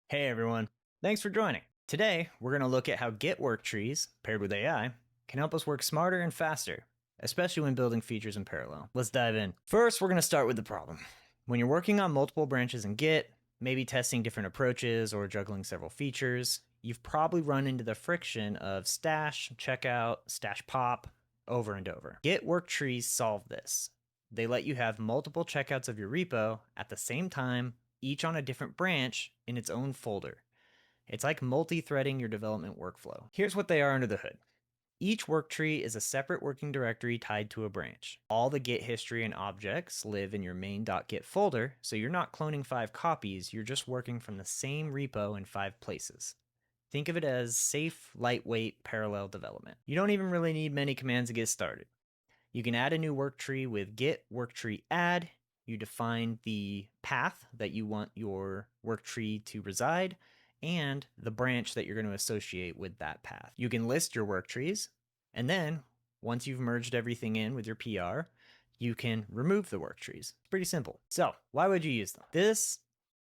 Hey everyone, thanks for joining. Today, we're going to look at how Git Worktrees, paired with AI, can help us work smarter and faster, especially when building features in parallel. Let's dive in. First, we're going to start with the problem. When you're working on multiple branches in Git, maybe testing different approaches or juggling several features, you've probably run into the friction of stash, checkout, stash pop, over and over. Git Worktrees solve this. They let you have multiple checkouts of your repo at the same time, each on a different branch in its own folder. It's like multi-threading your development workflow. Here's what they are under the hood. Each worktree is a separate working directory tied to a branch. All the Git history and objects live in your main.git folder, so you're not cloning 5 copies, you're just working from the same repo in 5 places. Think of it as safe, lightweight, parallel development. You don't even really need many commands to get started. You can add a new worktree with Git Worktree Add. You define the path that you want your worktree to reside and the branch that you're going to associate with that path. You can list your worktrees, and then once you've merged everything in with your PR, you can remove the worktrees. It's pretty simple. So why would you use them? This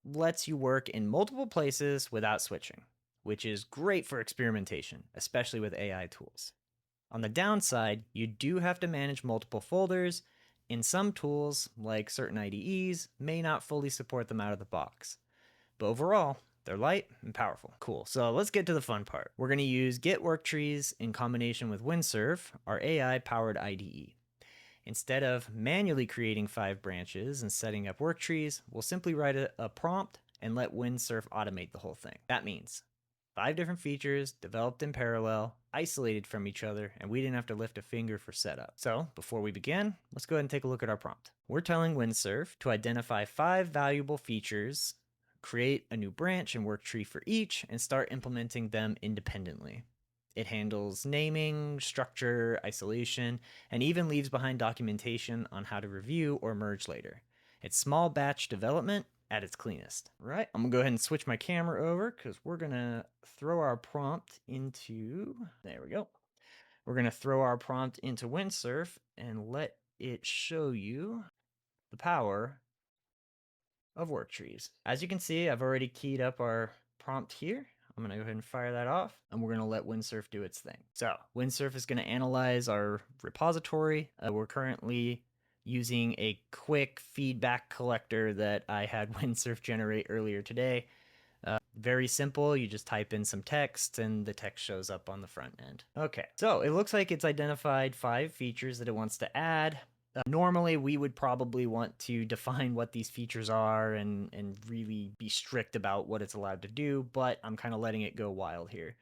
lets you work in multiple places without switching, which is great for experimentation, especially with AI tools. On the downside, you do have to manage multiple folders, and some tools, like certain IDEs, may not fully support them out of the box. But overall, they're light and powerful. Cool, so let's get to the fun part. We're going to use Git Worktrees in combination with Windsurf, our AI-powered IDE. Instead of manually creating 5 branches and setting up worktrees, we'll simply write a prompt and let Windsurf automate the whole thing. That means 5 different features developed in parallel, isolated from each other, and we didn't have to lift a finger for setup. So before we begin, let's go ahead and take a look at our prompt. We're telling Windsurf to identify 5 valuable features, create a new branch and worktree for each, and start implementing them independently. It handles naming, structure, isolation, and even leaves behind documentation on how to review or merge later. It's small batch development at its cleanest. Right, I'm gonna go ahead and switch my camera over because we're gonna throw our prompt into, there we go. We're gonna throw our prompt into Windsurf and let it show you the power of worktrees. As you can see, I've already keyed up our prompt here. I'm gonna go ahead and fire that off, and we're gonna let Windsurf do its thing. So Windsurf is gonna analyze our repository. We're currently using a quick feedback collector that I had Windsurf generate earlier today. Very simple, you just type in some text and the text shows up on the front end. Okay, so it looks like it's identified 5 features that it wants to add. Normally, we would probably want to define what these features are and really be strict about what it's allowed to do, but I'm kind of letting it go wild here.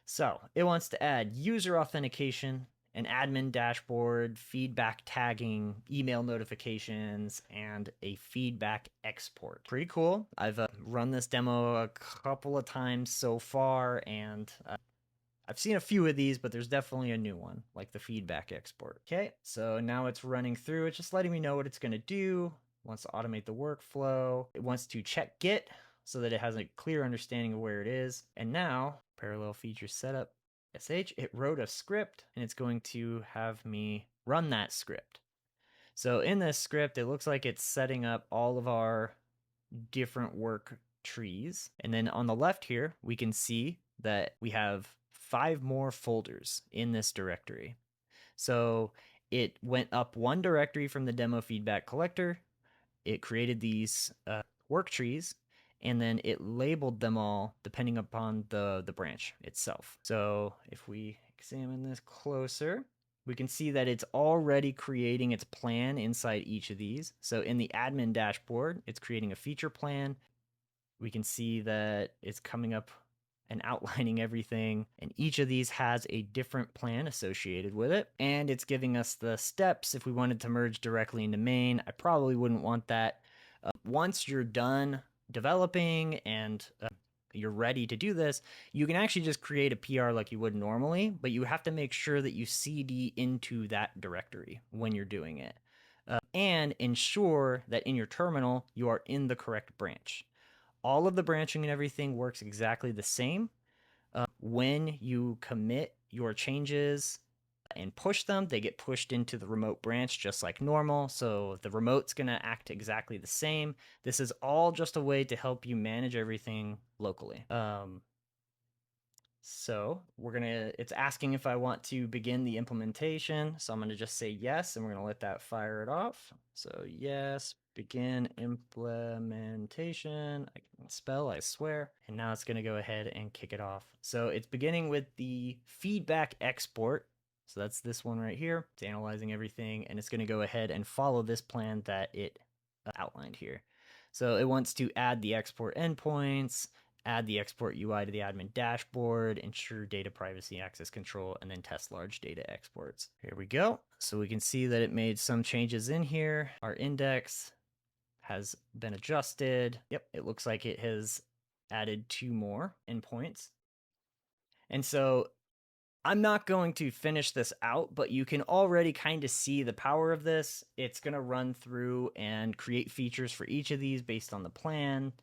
So it wants to add user authentication, an admin dashboard, feedback tagging, email notifications, and a feedback export. Pretty cool. I've run this demo a couple of times so far, and I've seen a few of these, but there's definitely a new one, like the feedback export. Okay, so now it's running through. It's just letting me know what it's going to do. It wants to automate the workflow. It wants to check Git so that it has a clear understanding of where it is. And now, parallel feature setup, it wrote a script, and it's going to have me run that script. So in this script, it looks like it's setting up all of our different work trees. And then on the left here, we can see that we have 5 more folders in this directory. So it went up one directory from the demo feedback collector. It created these work trees, and then it labeled them all depending upon the branch itself. So if we examine this closer, we can see that it's already creating its plan inside each of these. So in the admin dashboard, it's creating a feature plan. We can see that it's coming up and outlining everything, and each of these has a different plan associated with it, and it's giving us the steps if we wanted to merge directly into main. I probably wouldn't want that. Once you're done developing and you're ready to do this, you can actually just create a PR like you would normally, but you have to make sure that you CD into that directory when you're doing it, and ensure that in your terminal you are in the correct branch. All of the branching and everything works exactly the same. When you commit your changes and push them, they get pushed into the remote branch just like normal. So the remote's going to act exactly the same. This is all just a way to help you manage everything locally. So it's asking if I want to begin the implementation. So I'm going to just say yes, and we're going to let that fire it off. So yes, begin implementation. I can spell, I swear. And now it's going to go ahead and kick it off. So it's beginning with the feedback export. So that's this one right here. It's analyzing everything, and it's going to go ahead and follow this plan that it outlined here. So it wants to add the export endpoints, add the export UI to the admin dashboard, ensure data privacy access control, and then test large data exports. Here we go. So we can see that it made some changes in here. Our index has been adjusted. Yep, it looks like it has added 2 more endpoints. And so I'm not going to finish this out, but you can already kind of see the power of this. It's going to run through and create features for each of these based on the plan.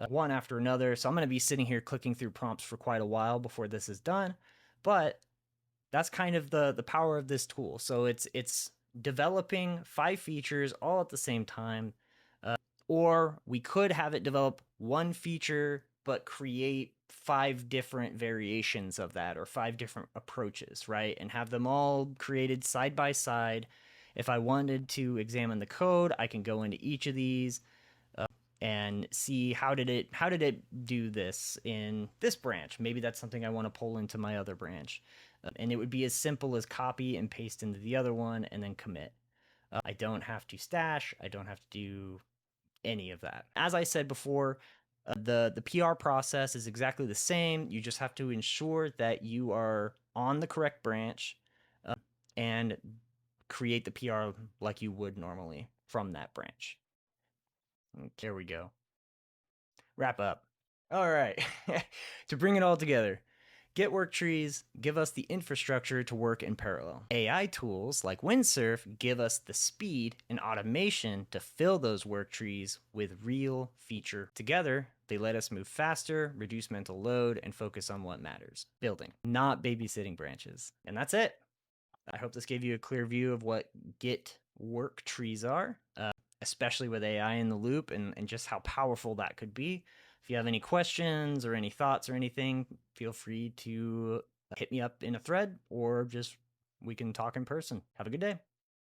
One after another. So I'm going to be sitting here clicking through prompts for quite a while before this is done. But that's kind of the power of this tool. So it's developing 5 features all at the same time. Or we could have it develop one feature but create 5 different variations of that, or 5 different approaches, right? And have them all created side by side. If I wanted to examine the code, I can go into each of these and see how did it do this in this branch. Maybe that's something I want to pull into my other branch. And it would be as simple as copy and paste into the other one and then commit. I don't have to stash. I don't have to do any of that. As I said before, the PR process is exactly the same. You just have to ensure that you are on the correct branch and create the PR like you would normally from that branch. There we go. Wrap up. All right. To bring it all together, Git Worktrees give us the infrastructure to work in parallel. AI tools like Windsurf give us the speed and automation to fill those worktrees with real feature. Together, they let us move faster, reduce mental load, and focus on what matters: building, not babysitting branches. And that's it. I hope this gave you a clear view of what Git Worktrees are, especially with AI in the loop, and just how powerful that could be. If you have any questions or any thoughts or anything, feel free to hit me up in a thread, or just we can talk in person. Have a good day.